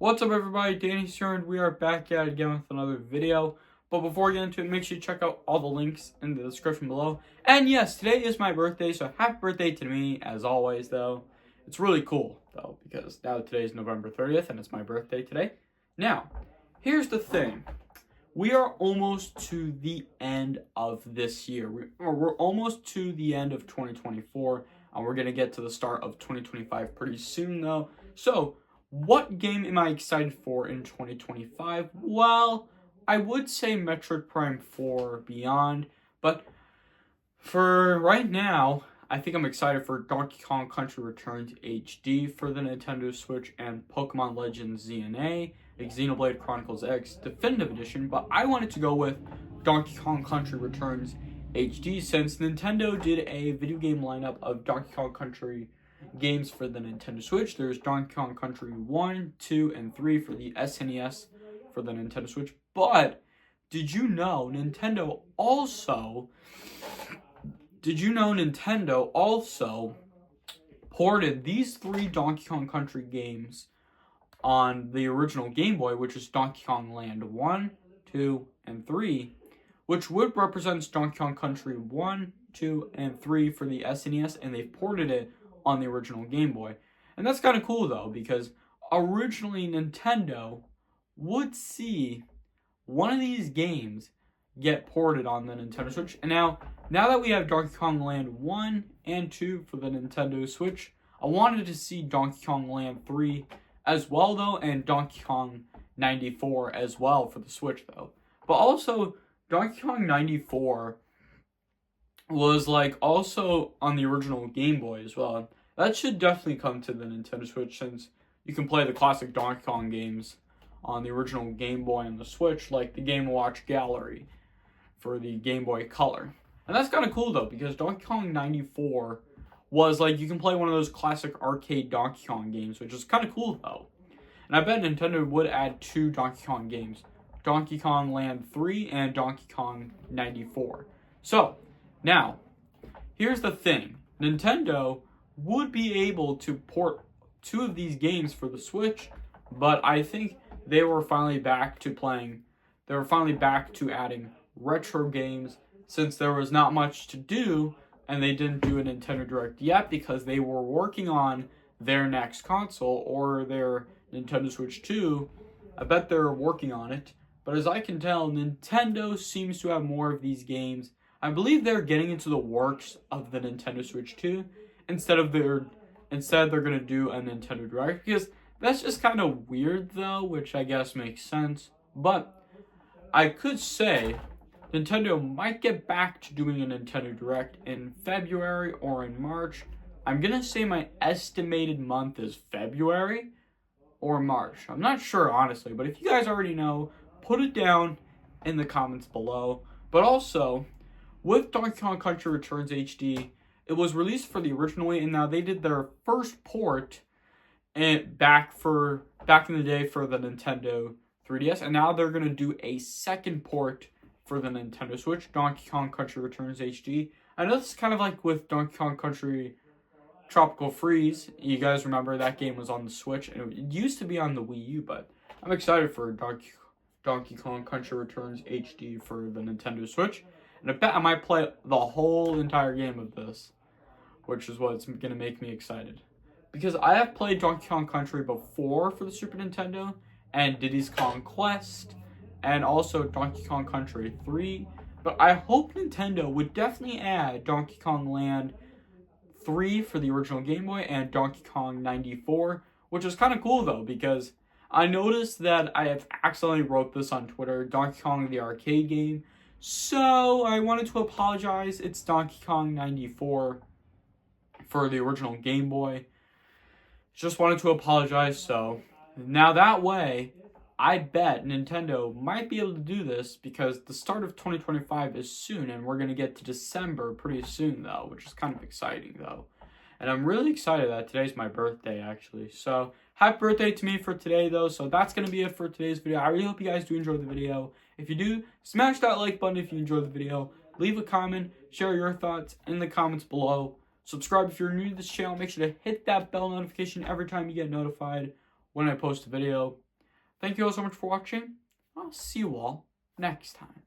What's up everybody, Danny's here and we are back at it again with another video. But before we get into it, make sure you check out all the links in the description below. And yes, today is my birthday, so happy birthday to me as always though. It's really cool though, because now today is November 30th and it's my birthday today. Now, here's the thing. We are almost to the end of this year. We're almost to the end of 2024 and we're going to get to the start of 2025 pretty soon though. So, what game am I excited for in 2025? Well, I would say Metroid Prime 4 Beyond, but for right now, I think I'm excited for Donkey Kong Country Returns HD for the Nintendo Switch and Pokemon Legends ZNA, like Xenoblade Chronicles X Definitive Edition, but I wanted to go with Donkey Kong Country Returns HD since Nintendo did a video game lineup of Donkey Kong Country games for the Nintendo Switch. There's Donkey Kong Country 1, 2, and 3 for the SNES for the Nintendo Switch. But did you know Nintendo also ported these 3 Donkey Kong Country games on the original Game Boy, which is Donkey Kong Land 1, 2, and 3, which would represent Donkey Kong Country 1, 2, and 3 for the SNES, and they've ported it on the original Game Boy. And that's kind of cool though, because originally Nintendo would see one of these games get ported on the Nintendo Switch. And now that we have Donkey Kong Land 1 and 2 for the Nintendo Switch, I wanted to see Donkey Kong Land 3 as well though, and Donkey Kong 94 as well for the Switch though. But also, Donkey Kong 94 was like also on the original Game Boy as well. That should definitely come to the Nintendo Switch since you can play the classic Donkey Kong games on the original Game Boy and the Switch, like the Game & Watch Gallery for the Game Boy Color. And that's kind of cool though, because Donkey Kong 94 was like, you can play one of those classic arcade Donkey Kong games, which is kind of cool though. And I bet Nintendo would add 2 Donkey Kong games, Donkey Kong Land 3 and Donkey Kong 94. So, now, here's the thing. Nintendo would be able to port 2 of these games for the Switch, but I think they were finally back to adding retro games since there was not much to do and they didn't do a Nintendo Direct yet because they were working on their next console or their Nintendo Switch 2. I bet they're working on it, but as I can tell, Nintendo seems to have more of these games. I believe they're getting into the works of the Nintendo Switch 2 instead they're going to do a Nintendo Direct, because that's just kind of weird though, which I guess makes sense. But I could say Nintendo might get back to doing a Nintendo Direct in February or in March. I'm going to say my estimated month is February or March. I'm not sure honestly, but if you guys already know, put it down in the comments below. But also, with Donkey Kong Country Returns HD, it was released for the original, and now they did their first port back in the day for the Nintendo 3DS, and now they're going to do a second port for the Nintendo Switch, Donkey Kong Country Returns HD. I know this is kind of like with Donkey Kong Country Tropical Freeze. You guys remember that game was on the Switch, and it used to be on the Wii U, but I'm excited for Donkey Kong Country Returns HD for the Nintendo Switch. And I bet I might play the whole entire game of this, which is what's going to make me excited. Because I have played Donkey Kong Country before for the Super Nintendo, and Diddy's Kong Quest, and also Donkey Kong Country 3. But I hope Nintendo would definitely add Donkey Kong Land 3 for the original Game Boy and Donkey Kong 94, which is kind of cool though, because I noticed that I have accidentally wrote this on Twitter, Donkey Kong the arcade game. So I wanted to apologize. It's Donkey Kong 94 for the original Game Boy. Just wanted to apologize. So now that way, I bet Nintendo might be able to do this because the start of 2025 is soon and we're going to get to December pretty soon though, which is kind of exciting though. And I'm really excited that today's my birthday actually. So happy birthday to me for today though. So that's going to be it for today's video. I really hope you guys do enjoy the video. If you do, smash that like button if you enjoyed the video. Leave a comment, share your thoughts in the comments below. Subscribe if you're new to this channel. Make sure to hit that bell notification every time you get notified when I post a video. Thank you all so much for watching. I'll see you all next time.